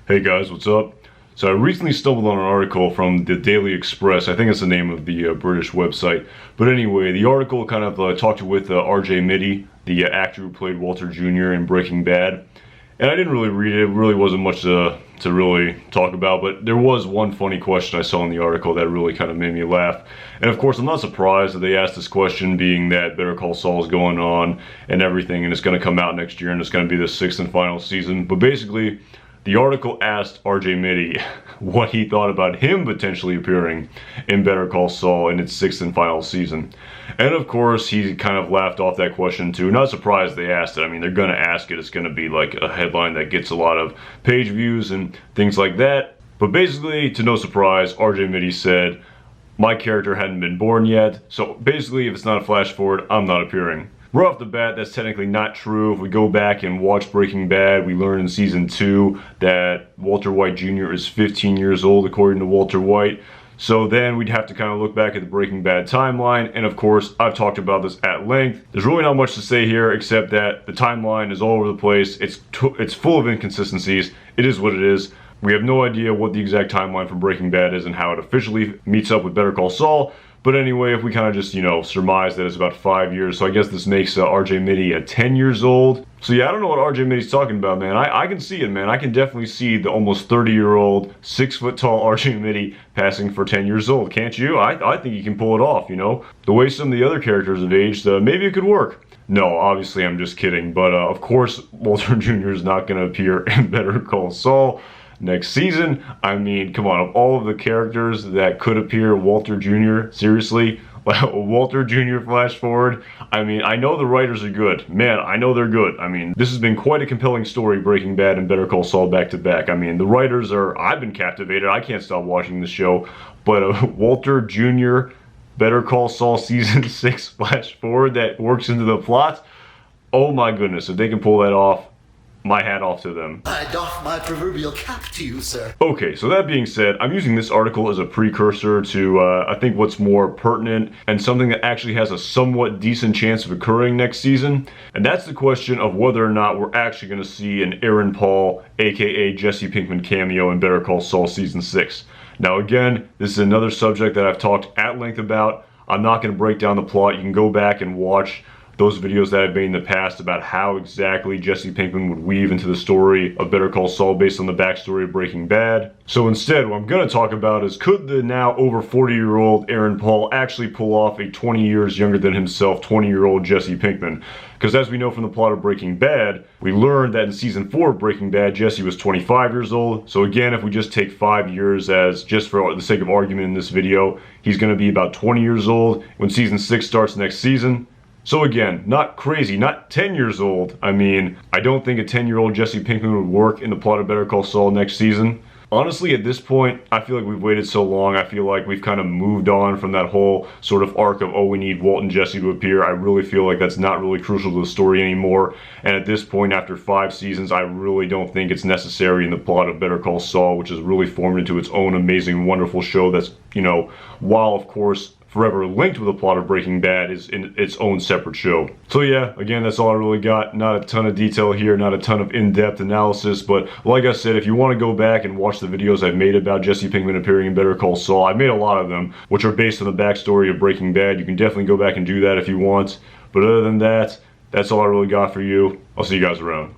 Hey guys, what's up? So I recently stumbled on an article from the Daily Express. I think it's the name of the British website. But anyway, the article kind of talked with RJ Mitte, the actor who played Walter Jr. in Breaking Bad. And I didn't really read it. It really wasn't much to really talk about. But there was one funny question I saw in the article that really kind of made me laugh. And of course, I'm not surprised that they asked this question, being that Better Call Saul is going on and everything. And it's going to come out next year, and it's going to be the 6th and final season. But basically, the article asked RJ Mitte what he thought about him potentially appearing in Better Call Saul in its 6th and final season. And of course, he kind of laughed off that question too. Not surprised they asked it. I mean, they're going to ask it. It's going to be like a headline that gets a lot of page views and things like that. But basically, to no surprise, RJ Mitte said, "My character hadn't been born yet. So basically, if it's not a flash forward, I'm not appearing." Right off the bat, that's technically not true. If we go back and watch Breaking Bad, we learn in season 2 that Walter White Jr. is 15 years old, according to Walter White. So then we'd have to kind of look back at the Breaking Bad timeline, and of course, I've talked about this at length. There's really not much to say here, except that the timeline is all over the place. It's full of inconsistencies. It is what it is. We have no idea what the exact timeline for Breaking Bad is and how it officially meets up with Better Call Saul. But anyway, if we kind of just, surmise that it's about 5 years, so I guess this makes RJ Mitte 10 years old. So yeah, I don't know what RJ Mitte's talking about, man. I can see it, man. I can definitely see the almost 30-year-old, 6-foot-tall RJ Mitte passing for 10 years old, can't you? I think he can pull it off, The way some of the other characters have aged, maybe it could work. No, obviously I'm just kidding, but of course Walter Jr. is not going to appear in Better Call Saul next season. I mean, come on, of all of the characters that could appear, Walter Jr., seriously, Walter Jr. flash forward. I mean, I know the writers are good. Man, I know they're good. I mean, this has been quite a compelling story, Breaking Bad and Better Call Saul back to back. I mean, the writers I've been captivated. I can't stop watching the show. But Walter Jr., Better Call Saul season 6 flash forward that works into the plot. Oh my goodness, if they can pull that off, my hat off to them. I doff my proverbial cap to you, sir. Okay, so that being said, I'm using this article as a precursor to, I think, what's more pertinent and something that actually has a somewhat decent chance of occurring next season. And that's the question of whether or not we're actually going to see an Aaron Paul, aka Jesse Pinkman cameo in Better Call Saul Season 6. Now again, this is another subject that I've talked at length about. I'm not going to break down the plot. You can go back and watch those videos that I've made in the past about how exactly Jesse Pinkman would weave into the story of Better Call Saul based on the backstory of Breaking Bad. So instead, what I'm going to talk about is, could the now over 40-year-old Aaron Paul actually pull off a 20 years younger than himself 20-year-old Jesse Pinkman? Because as we know from the plot of Breaking Bad, we learned that in season 4 of Breaking Bad, Jesse was 25 years old. So again, if we just take 5 years as, just for the sake of argument in this video, he's going to be about 20 years old when season 6 starts next season. So again, not crazy, not 10 years old. I mean, I don't think a 10-year-old Jesse Pinkman would work in the plot of Better Call Saul next season. Honestly, at this point, I feel like we've waited so long. I feel like we've kind of moved on from that whole sort of arc of, oh, we need Walt and Jesse to appear. I really feel like that's not really crucial to the story anymore. And at this point, after 5 seasons, I really don't think it's necessary in the plot of Better Call Saul, which has really formed into its own amazing, wonderful show that's, while of course forever linked with the plot of Breaking Bad, is in its own separate show. So yeah, again, that's all I really got. Not a ton of detail here, not a ton of in-depth analysis, but like I said, if you want to go back and watch the videos I've made about Jesse Pinkman appearing in Better Call Saul, I've made a lot of them, which are based on the backstory of Breaking Bad. You can definitely go back and do that if you want. But other than that, that's all I really got for you. I'll see you guys around.